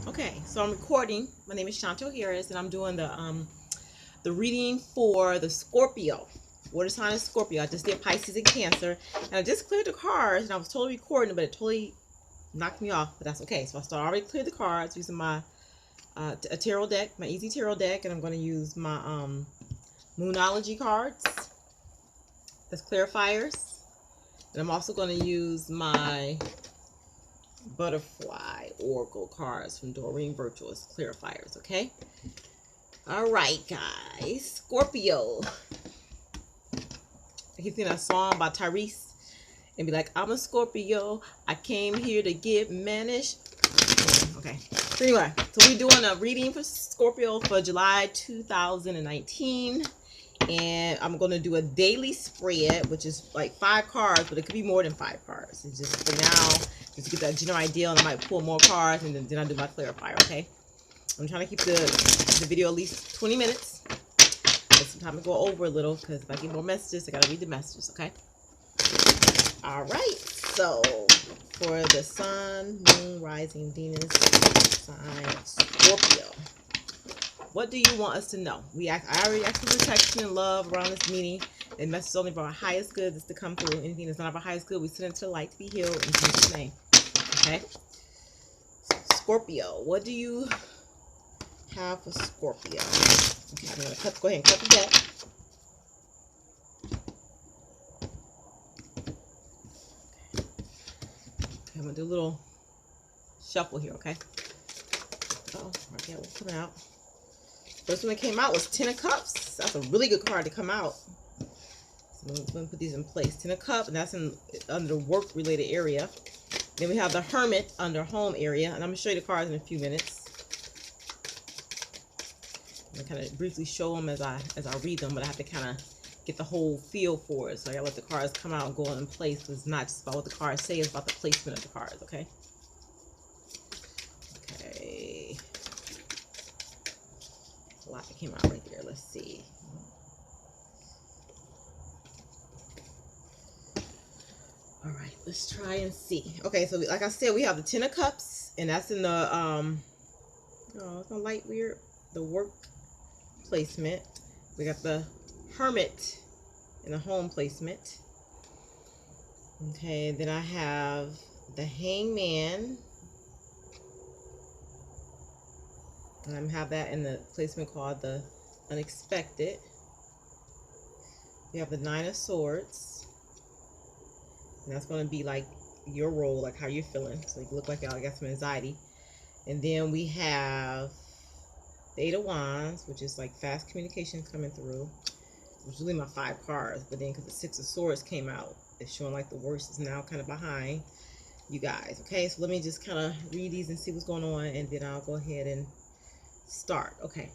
Okay, so I'm recording. My name is Shontell Harris, and I'm doing the reading for the Scorpio. Water sign is Scorpio. I just did Pisces and Cancer, and I just cleared the cards, and I was totally recording, but it totally knocked me off. But that's okay. So I already cleared the cards using my a tarot deck, my Easy Tarot deck, and I'm going to use my Moonology cards as clarifiers, and I'm also going to use my Butterfly Oracle cards from Doreen Virtual as clarifiers. Okay. All right, guys. Scorpio. He's singing a song by Tyrese and be like, I'm a Scorpio. I came here to get managed. Okay. So anyway, so we're doing a reading for Scorpio for July 2019. And I'm going to do a daily spread, which is like 5 cards, but it could be more than 5 cards. It's just for now, just to get that general idea, and I might pull more cards, and then I do my clarifier, okay? I'm trying to keep the video at least 20 minutes. But sometimes I go over a little, because if I get more messages, I got to read the messages, okay? All right, so for the Sun, Moon, Rising, Venus, sign Scorpio. What do you want us to know? I already asked for protection and love around this meeting. The message is only for our highest good is to come through. Anything that's not of our highest good, we send it to the light to be healed in Jesus' name. Okay? Scorpio, what do you have for Scorpio? Okay, I'm going to go ahead and cut the deck. Okay, I'm going to do a little shuffle here, okay? Oh, okay, what's coming out? First one that came out was 10 of Cups. That's a really good card to come out. So I'm going to put these in place. 10 of Cups, and that's under the work-related area. Then we have the Hermit under home area, and I'm going to show you the cards in a few minutes. I'm going to kind of briefly show them as I read them, but I have to kind of get the whole feel for it. So I got to let the cards come out and go in place, because it's not just about what the cards say, it's about the placement of the cards, okay? Okay. A lot that came out right there. Let's see. All right, let's try and see. Okay, so like I said, we have the 10 of Cups, and that's in the oh, it's gonna light weird. The work placement. We got the Hermit in the home placement. Okay, then I have the Hangman. And I have that in the placement called the Unexpected. We have the 9 of Swords. And that's going to be like your role, like how you're feeling. So you look like y'all got some anxiety. And then we have the 8 of Wands, which is like fast communication coming through. Which is really my 5 cards. But then because the 6 of Swords came out, it's showing like the worst is now kind of behind you guys. Okay, so let me just kind of read these and see what's going on. And then I'll go ahead and start. Okay.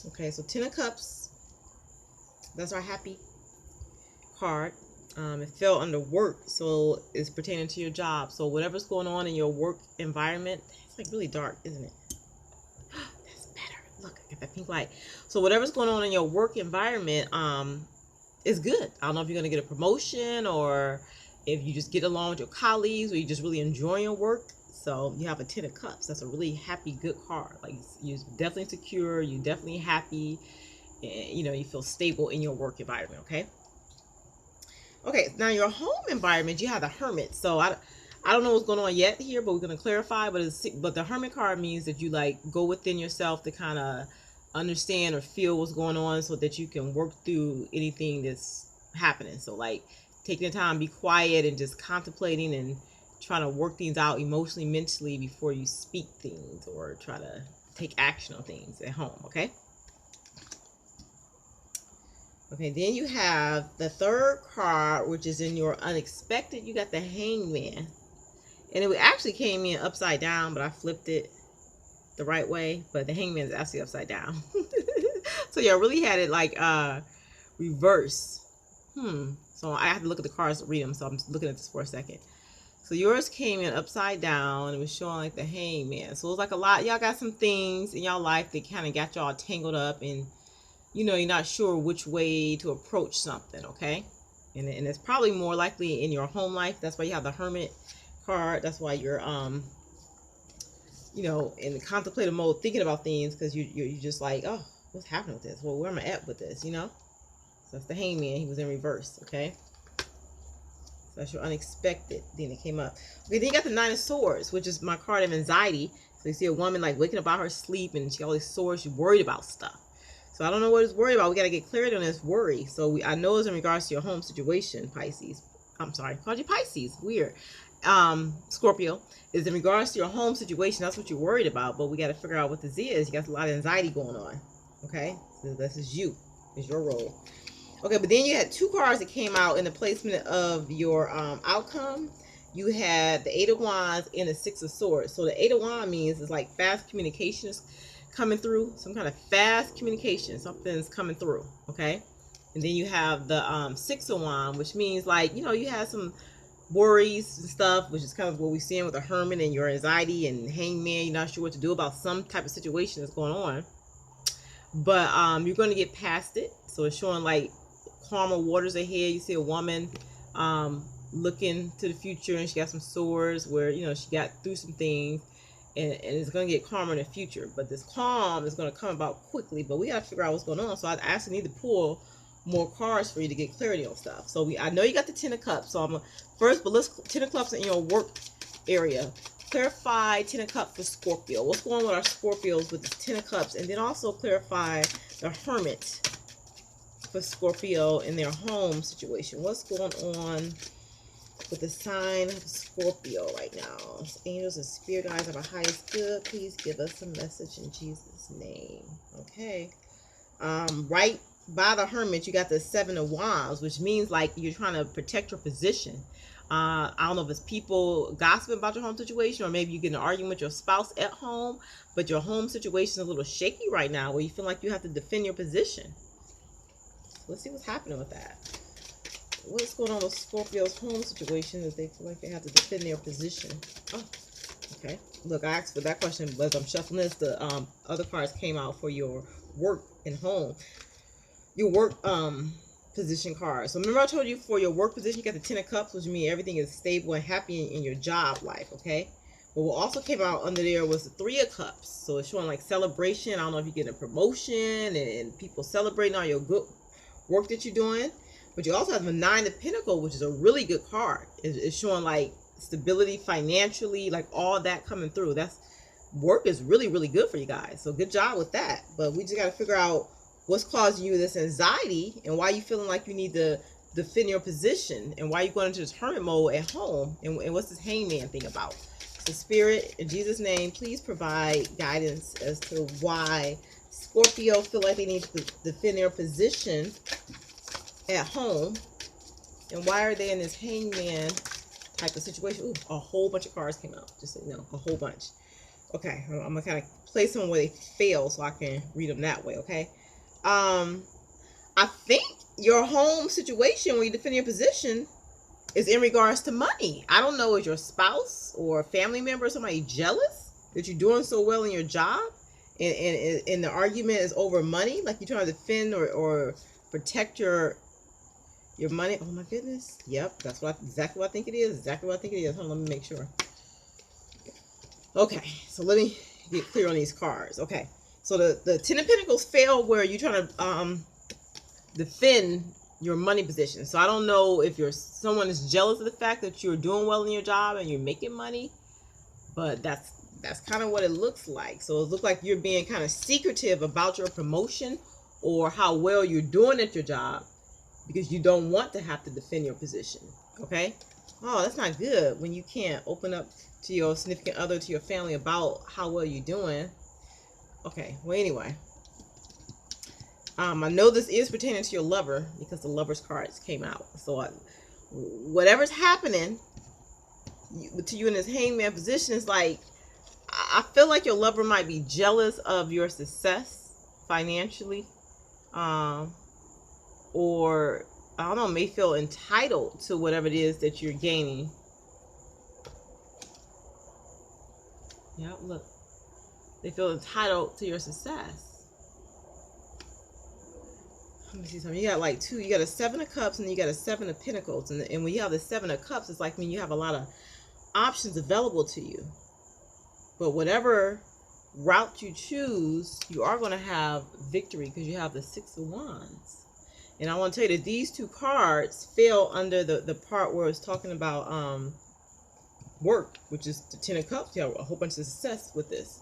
Okay, so 10 of Cups. That's our happy card. It fell under work, so it's pertaining to your job. So whatever's going on in your work environment, it's like really dark, isn't it? That's better. Look, I got that pink light. So whatever's going on in your work environment, is good. I don't know if you're gonna get a promotion or if you just get along with your colleagues or you just really enjoy your work. So you have a 10 of Cups. That's a really happy, good card. Like you're definitely secure. You're definitely happy. You know, you feel stable in your work environment. Okay. Okay. Now your home environment, you have the Hermit. So I don't know what's going on yet here, but we're going to clarify. But the Hermit card means that you like go within yourself to kind of understand or feel what's going on, so that you can work through anything that's happening. So like taking the time, be quiet, and just contemplating and trying to work things out emotionally, mentally before you speak things or try to take action on things at home. Okay. Okay, then you have the 3rd card, which is in your Unexpected. You got the Hangman. And it actually came in upside down, but I flipped it the right way. But the Hangman is actually upside down. So yeah, I really had it like reverse. So I have to look at the cards to read them. So I'm just looking at this for a second. So yours came in upside down. It was showing like the Hangman. So it was like a lot. Y'all got some things in y'all life that kind of got y'all tangled up, and you know, you're not sure which way to approach something. Okay. And it's probably more likely in your home life. That's why you have the Hermit card. That's why you're you know, in contemplative mode, thinking about things, because you're just like, oh, what's happening with this? Well, where am I at with this? You know. So that's the Hangman. He was in reverse. Okay. So that's your unexpected thing that came up. Okay, then you got the Nine of Swords, which is my card of anxiety. So you see a woman like waking up out her sleep and she got all these swords. She's worried about stuff. So I don't know what it's worried about. We got to get clarity on this worry. So I know it's in regards to your home situation, Pisces. I'm sorry, I called you Pisces. Weird. Scorpio is in regards to your home situation. That's what you're worried about. But we got to figure out what this is. You got a lot of anxiety going on. Okay, so this is you. It's your role. Okay, but then you had two cards that came out in the placement of your outcome. You had the Eight of Wands and the Six of Swords. So the Eight of Wands means it's like fast communications coming through, some kind of fast communication. Something's coming through, okay? And then you have the Six of Wands, which means like, you know, you have some worries and stuff, which is kind of what we're seeing with the Hermit and your anxiety and Hangman. You're not sure what to do about some type of situation that's going on. But you're going to get past it. So it's showing like calmer waters ahead. You see a woman looking to the future, and she got some swords where, you know, she got through some things, and it's going to get calmer in the future. But this calm is going to come about quickly, but we got to figure out what's going on. So I actually need to pull more cards for you to get clarity on stuff. So I know you got the Ten of Cups. So I'm first, but let's Ten of Cups in your work area. Clarify Ten of Cups for Scorpio. What's going on with our Scorpios with the Ten of Cups? And then also clarify the Hermit for Scorpio in their home situation. What's going on with the sign of Scorpio right now? Angels and spirit guides of our highest good, please give us a message in Jesus' name. Okay. Right by the Hermit, you got the Seven of Wands, which means like you're trying to protect your position. I don't know if it's people gossiping about your home situation, or maybe you get in an argument with your spouse at home, but your home situation is a little shaky right now, where you feel like you have to defend your position. Let's see what's happening with that. What's going on with Scorpio's home situation that they feel like they have to defend their position? Oh, okay. Look, I asked for that question, but as I'm shuffling this, the other cards came out for your work and home. Your work position card. So remember I told you for your work position, you got the Ten of Cups, which means everything is stable and happy in your job life, okay? But what also came out under there was the Three of Cups. So it's showing like celebration. I don't know if you're getting a promotion and people celebrating all your good work that you're doing. But you also have the Nine of Pentacles, which is a really good card. It's showing like stability financially, like all that coming through. That's work is really, really good for you guys. So good job with that. But we just got to figure out what's causing you this anxiety and why you feeling like you need to defend your position, and why you going into this hermit mode at home, and what's this Hangman thing about. So Spirit, in Jesus' name, please provide guidance as to why Scorpio feel like they need to defend their position at home, and why are they in this Hangman type of situation. Ooh, a whole bunch of cards came out, just so you know, a whole bunch. Okay, I'm gonna kind of place them where they fail so I can read them that way. Okay. I think your home situation when you defend your position is in regards to money. I don't know, is your spouse or a family member or somebody jealous that you're doing so well in your job, and the argument is over money, like you're trying to defend or protect your money. Oh my goodness. Yep, that's exactly what I think it is. Exactly what I think it is. Hold on, let me make sure. Okay, so let me get clear on these cards. Okay. So the Ten of Pentacles failed where you're trying to defend your money position. So I don't know if someone is jealous of the fact that you're doing well in your job and you're making money, but that's kind of what it looks like. So it looks like you're being kind of secretive about your promotion or how well you're doing at your job because you don't want to have to defend your position. Okay? Oh, that's not good when you can't open up to your significant other, to your family about how well you're doing. Okay, well, anyway, I know this is pertaining to your lover because the Lover's cards came out. So whatever's happening to you in this Hangman position is like, I feel like your lover might be jealous of your success financially, or I don't know, may feel entitled to whatever it is that you're gaining. Yeah, look. They feel entitled to your success. Let me see something. You got like two. You got a Seven of Cups and you got a Seven of Pentacles. And when you have the Seven of Cups, it's like when you have a lot of options available to you. But whatever route you choose, you are going to have victory because you have the Six of Wands. And I want to tell you that these two cards fell under the part where it's talking about work, which is the Ten of Cups. You have a whole bunch of success with this.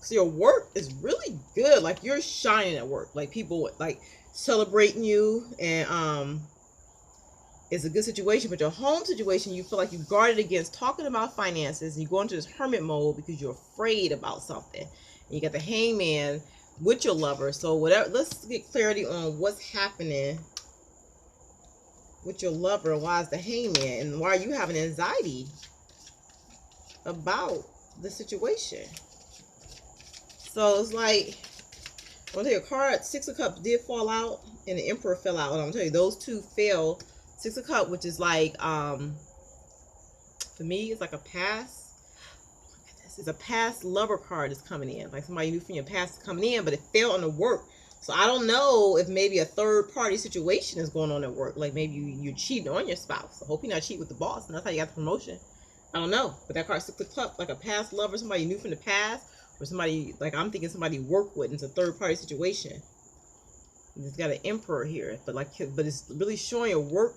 So your work is really good. Like, you're shining at work. Like, people like celebrating you, and it's a good situation. But your home situation, you feel like you guarded against talking about finances, and you go into this hermit mode because you're afraid about something. And you got the Hangman with your lover. So whatever, let's get clarity on what's happening with your lover. Why is the Hangman, and why are you having anxiety about the situation? So it's like, I'm gonna tell you, a card, Six of Cups did fall out, and the Emperor fell out. And I'm gonna tell you, those two fell. Six of Cups, which is like, for me, it's like a past. It's a past lover card is coming in. Like, somebody you knew from your past is coming in, but it fell on the work. So I don't know if maybe a third party situation is going on at work. Like, maybe you're cheating on your spouse. I hope you're not cheating with the boss, and that's how you got the promotion. I don't know. But that card, Six of Cups, like a past lover, somebody you knew from the past, or somebody, like, I'm thinking somebody you work with, and it's a third party situation. It's got an Emperor here, but it's really showing your work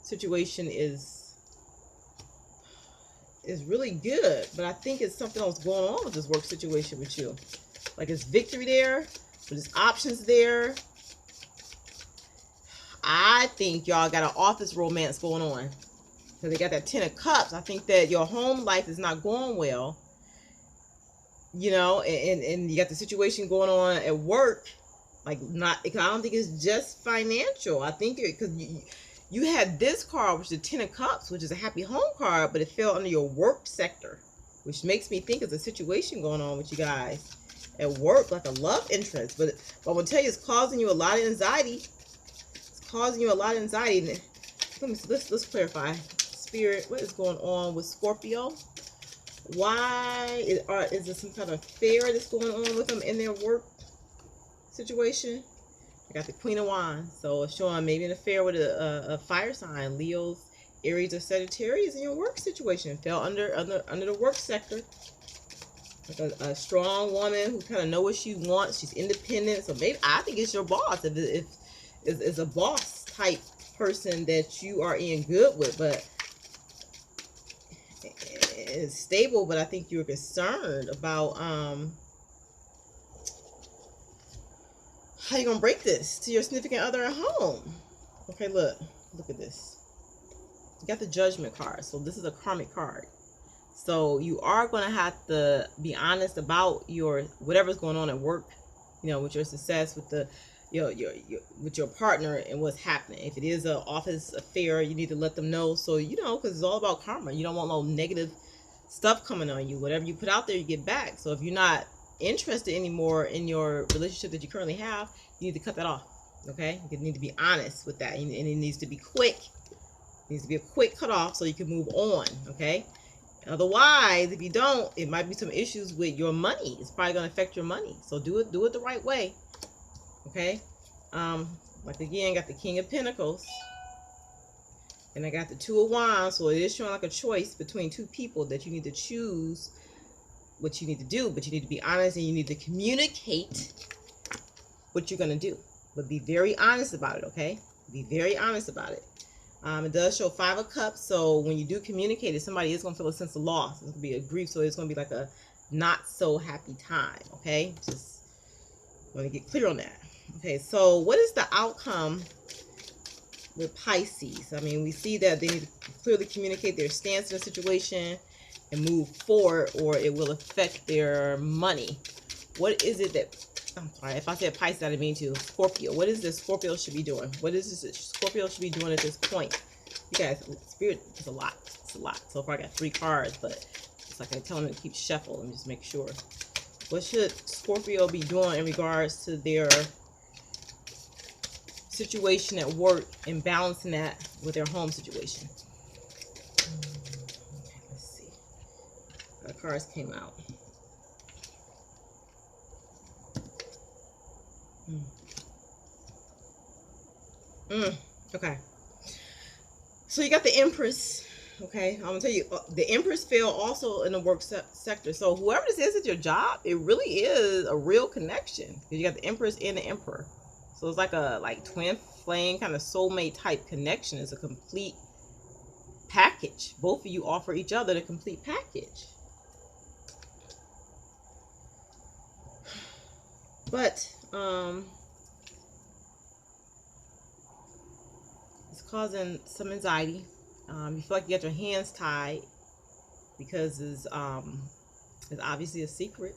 situation is really good. But I think it's something else going on with this work situation with you. Like, it's victory there, but there's options there. I think y'all got an office romance going on, because they got that Ten of Cups. I think that your home life is not going well, you know, and you got the situation going on at work. Like, I don't think it's just financial. I think because you had this card, which is the Ten of Cups, which is a happy home card, but it fell under your work sector, which makes me think it's a situation going on with you guys at work, like a love interest. But I'm gonna tell you, it's causing you a lot of anxiety. It's causing you a lot of anxiety. Let's clarify. Spirit, what is going on with Scorpio? Why is there some kind of affair that's going on with them in their work situation? I got the Queen of Wands, so it's showing maybe an affair with a fire sign, Leos, Aries, or Sagittarius in your work situation. Fell under the work sector. Like a strong woman who kind of knows what she wants. She's independent, so maybe I think it's your boss. If it's a boss type person that you are in good with, but it's stable. But I think you're concerned about how you gonna break this to your significant other at home. Okay, look at this. You got the Judgment card, so this is a karmic card. So you are gonna have to be honest about your whatever's going on at work, you know, with your success, with the with your partner and what's happening. If it is an office affair, you need to let them know, so you know, because it's all about karma. You don't want no negative stuff coming on you. Whatever you put out there, you get back. So if you're not interested anymore in your relationship that you currently have, you need to cut that off. Okay, you need to be honest with that, and it needs to be quick. It needs to be a quick cut off so you can move on. Okay, otherwise, if you don't, it might be some issues with your money. It's probably going to affect your money. So do it the right way. Okay, like again, got the King of Pentacles, and I got the Two of Wands. So it is showing like a choice between two people that you need to choose what you need to do, but you need to be honest, and you need to communicate what you're going to do, but be very honest about it. Okay, be very honest about it. It does show Five of Cups, so when you do communicate it, somebody is going to feel a sense of loss. It's going to be a grief, so it's going to be like a not so happy time. Okay, just want to get clear on that. Okay, so what is the outcome with Pisces? I mean, we see that they need to clearly communicate their stance in the situation and move forward, or it will affect their money. What is it that, I'm sorry, if I said Pisces, I didn't mean to. Scorpio. What is this Scorpio should be doing? What is this Scorpio should be doing at this point? You guys, Spirit is a lot. It's a lot. So far I got 3 cards, but it's like I tell them to keep shuffle and just make sure. What should Scorpio be doing in regards to their situation at work and balancing that with their home situation? Okay, let's see. The cards came out. Okay. So you got the Empress Okay, I'm gonna tell you, the Empress fell also in the work sector. So whoever this is at your job, it really is a real connection because you got the Empress and the Emperor. So it's like a twin flame kind of soulmate type connection. It's a complete package. Both of you offer each other the complete package. But it's causing some anxiety. You feel like you got your hands tied because it's obviously a secret.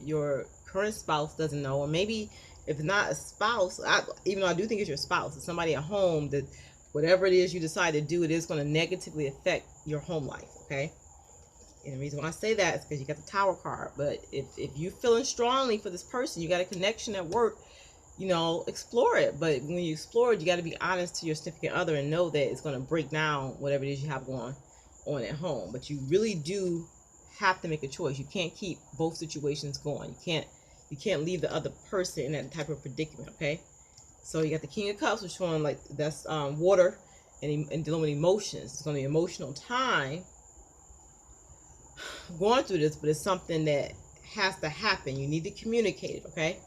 Your current spouse doesn't know, or maybe if not a spouse, even though I do think it's your spouse, it's somebody at home that whatever it is you decide to do, it is going to negatively affect your home life. Okay. And the reason why I say that is because you got the Tower card. But if you're feeling strongly for this person, you got a connection at work, you know, explore it. But when you explore it, you got to be honest to your significant other and know that it's going to break down whatever it is you have going on at home. But you really do have to make a choice. You can't keep both situations going. You can't leave the other person in that type of predicament. Okay. So you got the King of Cups, which showing like that's water and dealing with emotions. It's going to be an emotional time going through this, but it's something that has to happen. You need to communicate it. Okay.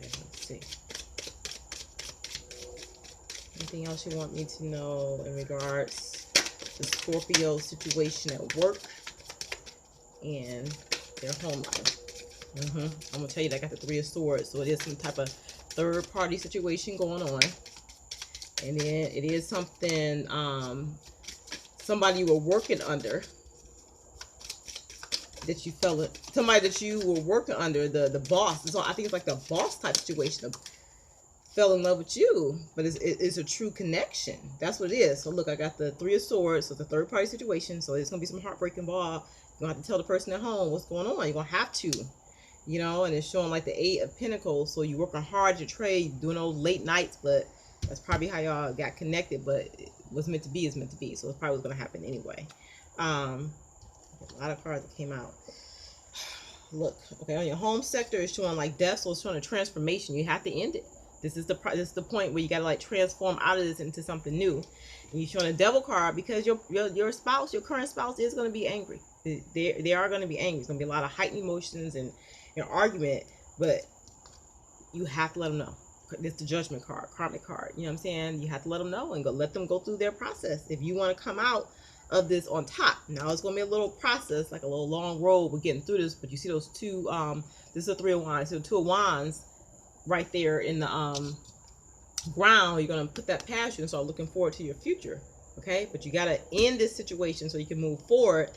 Let's see. Anything else you want me to know in regards to Scorpio situation at work and their home life? I'm gonna tell you that I got the Three of Swords, so it is some type of third-party situation going on, and then it is something somebody you were working under that you felt it. Somebody that you were working under, the boss. So I think it's like the boss type situation. Fell in love with you, but it's a true connection. That's what it is. So look, I got the Three of Swords, so it's a third party situation. So there's gonna be some heartbreak involved. You're gonna have to tell the person at home what's going on. You're gonna have to, you know. And it's showing like the Eight of Pentacles. So you're working hard to trade, doing those late nights, but that's probably how y'all got connected. But what's meant to be is meant to be. So it's probably what's gonna happen anyway. A lot of cards that came out. Look, okay, on your home sector, it's showing like death. So it's showing a transformation. You have to end it. This is the point where you gotta like transform out of this into something new. And you're showing a Devil card because your spouse, your current spouse, is gonna be angry. They are gonna be angry. It's gonna be a lot of heightened emotions and an argument, but you have to let them know. It's the Judgment card, karmic card. You know what I'm saying? You have to let them know and let them go through their process. If you want to come out of this on top, now it's gonna be a little process, like a little long road. We're getting through this, but you see those two. This is a Three of Wands. So the Two of Wands right there in the ground. You're going to put that past you and start looking forward to your future. Okay, but you got to end this situation so you can move forward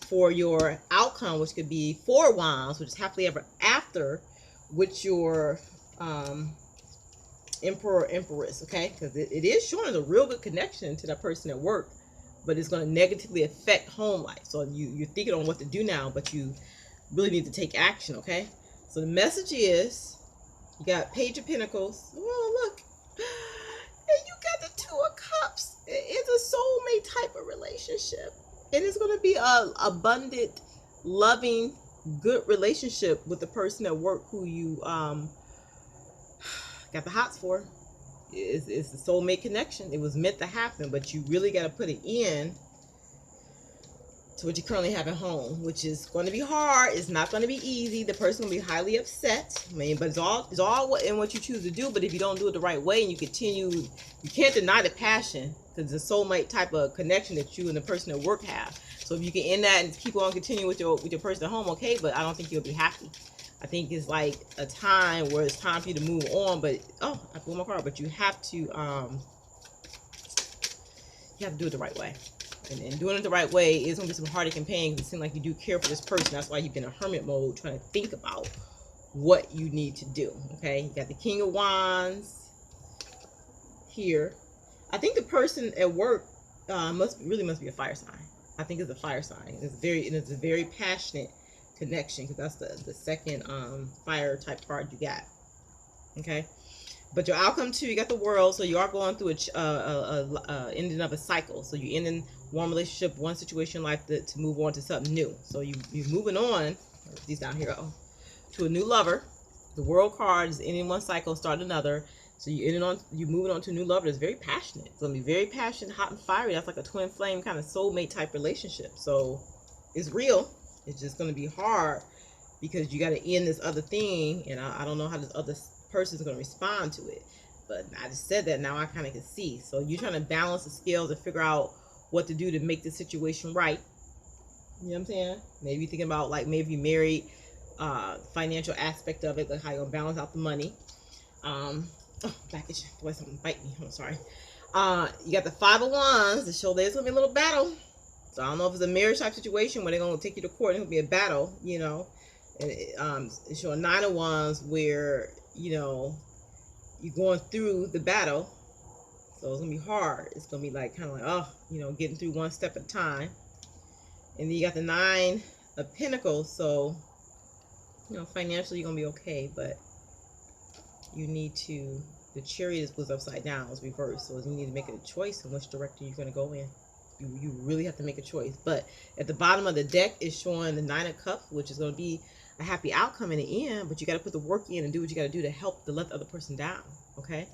for your outcome, which could be Four of Wands, which is happily ever after with your Emperor, Empress. Okay, because it is showing a real good connection to that person at work, but it's going to negatively affect home life. So you're thinking on what to do now, but you really need to take action. Okay, so the message is, you got Page of Pentacles. Oh, look. And you got the Two of Cups. It's a soulmate type of relationship. And it's going to be a abundant, loving, good relationship with the person at work who you got the hots for. It's a soulmate connection. It was meant to happen, but you really got to put it in to what you currently have at home, which is going to be hard. It's not going to be easy. The person will be highly upset. I mean, but it's all in what you choose to do. But if you don't do it the right way and you continue, you can't deny the passion, because it's a soulmate type of connection that you and the person at work have. So if you can end that and keep on continuing with your person at home, okay. But I don't think you'll be happy. I think it's like a time where it's time for you to move on. But oh, I pulled my card. But you have to do it the right way. And doing it the right way is going to be some heartache and pain, because it seems like you do care for this person. That's why you've been in hermit mode, trying to think about what you need to do. Okay, you got the King of Wands here. I think the person at work must be a fire sign. I think it's a fire sign. It's a very passionate connection, because that's the second fire type card you got. Okay. But your outcome too, you got the World, so you are going through a ending of a cycle. So you're ending one relationship, one situation in life to move on to something new. So you're moving on, these down here, to a new lover. The World card is ending one cycle, start another. So you moving on to a new lover that's very passionate. It's gonna be very passionate, hot and fiery. That's like a twin flame kind of soulmate type relationship. So it's real. It's just gonna be hard because you got to end this other thing, and I don't know how this other person's gonna respond to it. But I just said that, now I kind of can see. So you're trying to balance the scales and figure out what to do to make the situation right. You know what I'm saying? Maybe thinking about, like, maybe you married, financial aspect of it, like how you're gonna balance out the money. Oh, back itch. Boy, something bite me. I'm sorry. You got the 5 of Wands to show there's gonna be a little battle. So I don't know if it's a marriage type situation where they're gonna take you to court and it'll be a battle, you know. And it's showing 9 of Wands where, you know, you're going through the battle. So it's gonna be hard. It's gonna be like kind of like, oh, you know, getting through one step at a time. And then you got the 9 of Pentacles. So, you know, financially you're gonna be okay, but you need to, the Chariot was upside down, it's reversed, so you need to make a choice in which direction you're going to go in. You really have to make a choice. But at the bottom of the deck is showing the 9 of Cups, which is going to be a happy outcome in the end, but you got to put the work in and do what you got to do to help to let the other person down. Okay,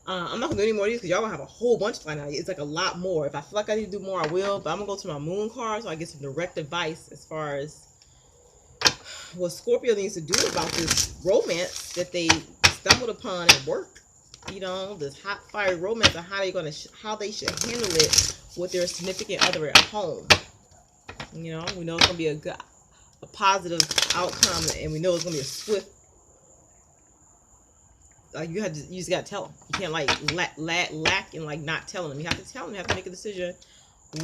I'm not gonna do any more of these because y'all gonna have a whole bunch to find out. It's like a lot more. If I feel like I need to do more, I will, but I'm gonna go to my moon card so I get some direct advice as far as what Scorpio needs to do about this romance that they stumbled upon at work. You know, this hot fire romance, and how they should handle it with their significant other at home. You know, we know it's gonna be a positive outcome, and we know it's gonna be a swift. You just gotta tell them. You can't like lack and like not telling them. You have to tell them. You have to make a decision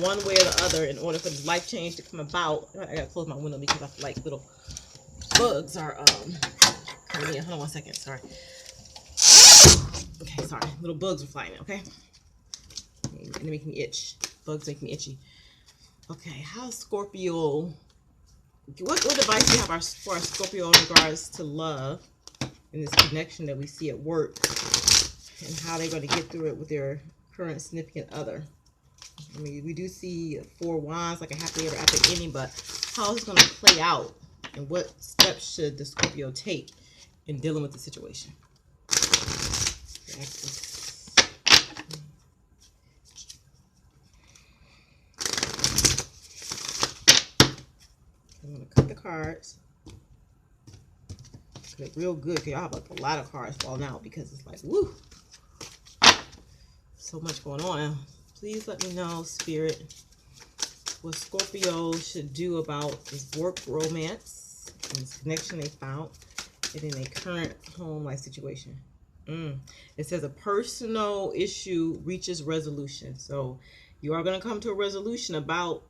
one way or the other in order for this life change to come about. I gotta close my window because I feel like little bugs are coming in. Hold on one second. Sorry. Okay, sorry. Little bugs are flying in, okay? And they make me itch. Bugs make me itchy. Okay, how's Scorpio? What advice do you have for our Scorpio in regards to love and this connection that we see at work, and how they're going to get through it with their current significant other? I mean, we do see 4 Wands, like a happily ever after ending, but how is it going to play out, and what steps should the Scorpio take in dealing with the situation? I'm going to cut the cards. Cut it real good because y'all have like a lot of cards falling out because it's like, woo, so much going on. Please let me know, Spirit, what Scorpio should do about this work romance and this connection they found and in a current home life situation. It says a personal issue reaches resolution. So you are going to come to a resolution about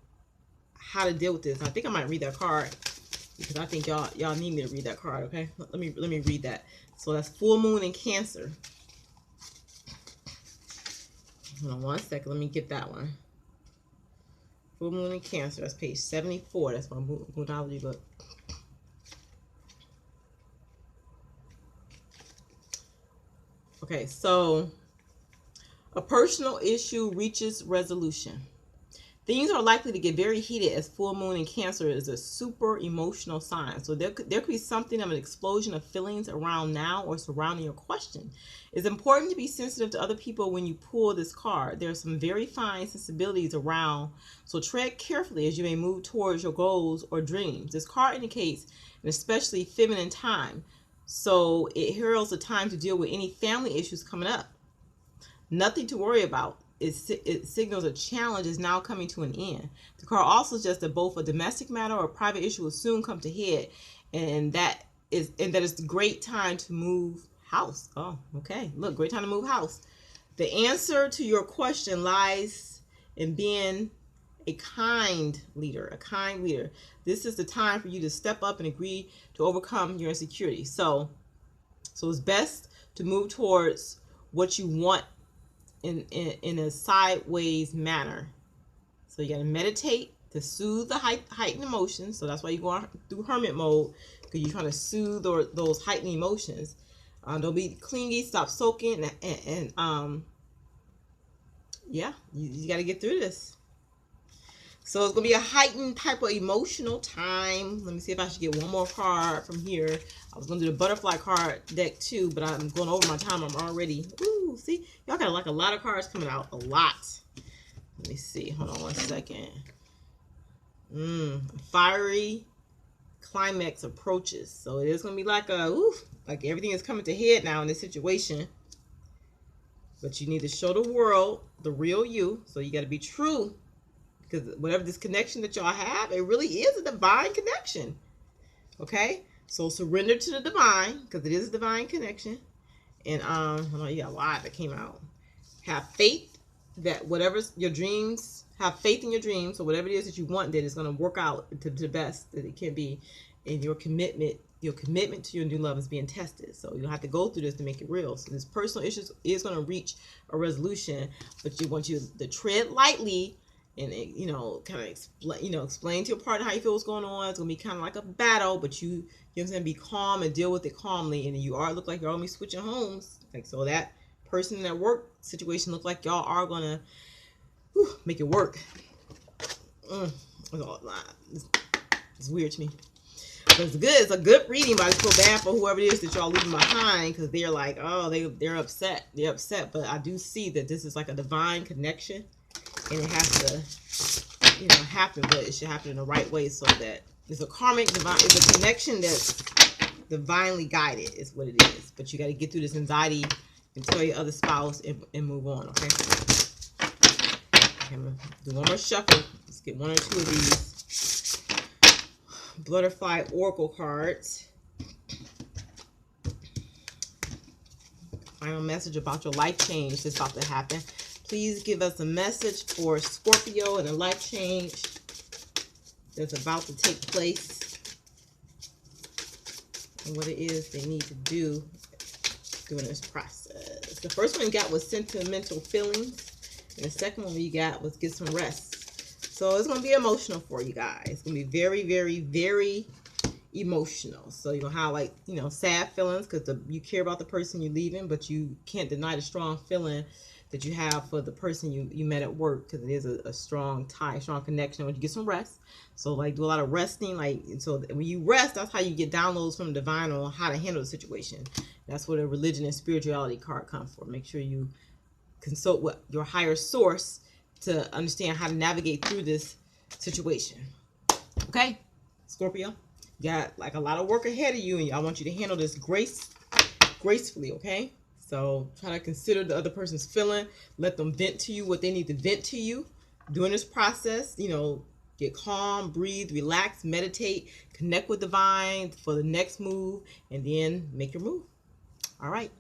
how to deal with this. I think I might read that card because I think y'all need me to read that card. Okay, let me read that. So that's full moon in Cancer. Hold on one second. Let me get that one. Full moon in Cancer. That's page 74. That's my moonology book. Okay, so a personal issue reaches resolution. Things are likely to get very heated as full moon in Cancer is a super emotional sign. So there could be something of an explosion of feelings around now or surrounding your question. It's important to be sensitive to other people when you pull this card. There are some very fine sensibilities around, so tread carefully as you may move towards your goals or dreams. This card indicates an especially feminine time, so it heralds a time to deal with any family issues coming up. Nothing to worry about. It signals a challenge is now coming to an end. The card also suggests that both a domestic matter or a private issue will soon come to head, and that it's the great time to move house. Oh, okay. Look, great time to move house. The answer to your question lies in being a kind leader. A kind leader. This is the time for you to step up and agree to overcome your insecurity. So it's best to move towards what you want in a sideways manner. So you got to meditate to soothe the heightened emotions. So that's why you go through hermit mode, because you're trying to soothe those heightened emotions. Don't be clingy. Stop soaking, and yeah, you got to get through this. So it's going to be a heightened type of emotional time. Let me see if I should get one more card from here. I was going to do the butterfly card deck too, but I'm going over my time. I'm already, ooh, see? Y'all got like a lot of cards coming out. A lot. Let me see. Hold on one second. Fiery climax approaches. So it is going to be like a, oof, like everything is coming to head now in this situation. But you need to show the world the real you. So you got to be true. Because whatever this connection that y'all have, it really is a divine connection. Okay? So surrender to the divine, because it is a divine connection. And hold on, you got a lot that came out. Have faith that whatever's your dreams, have faith in your dreams. So whatever it is that you want, that is going to work out to the best that it can be. And your commitment to your new love is being tested. So you don't have to go through this to make it real. So this personal issue is going to reach a resolution, but you want you to tread lightly. And, you know, kind of explain to your partner how you feel what's going on. It's going to be kind of like a battle, but you know what I'm saying, be calm and deal with it calmly. And you look like you're going to be switching homes. Like, so that person in that work situation look like y'all are going to make it work. It's weird to me. But it's good. It's a good reading, but I just feel bad for whoever it is that y'all leaving behind, because they're like, oh, they're upset. They're upset. But I do see that this is like a divine connection. And it has to, you know, happen, but it should happen in the right way, so that it's a karmic divine, it's a connection that's divinely guided is what it is. But you got to get through this anxiety and tell your other spouse and move on, okay? I'm going to do one more shuffle. Let's get one or two of these butterfly oracle cards. Final message about your life change that's about to happen. Please give us a message for Scorpio and a life change that's about to take place, and what it is they need to do during this process. The first one we got was sentimental feelings, and the second one we got was get some rest. So it's going to be emotional for you guys. It's going to be very, very, very emotional. So you're going to have, like, you know, sad feelings because you care about the person you're leaving, but you can't deny the strong feeling that you have for the person you met at work, because it is a strong tie, strong connection. When you get some rest, so like do a lot of resting, like, so when you rest, that's how you get downloads from the divine on how to handle the situation. That's where the religion and spirituality card comes from. Make sure you consult with your higher source to understand how to navigate through this situation. Okay, Scorpio, you got like a lot of work ahead of you, and I want you to handle this gracefully, okay? So try to consider the other person's feeling. Let them vent to you what they need to vent to you. During this process, you know, get calm, breathe, relax, meditate, connect with divine for the next move, and then make your move. All right.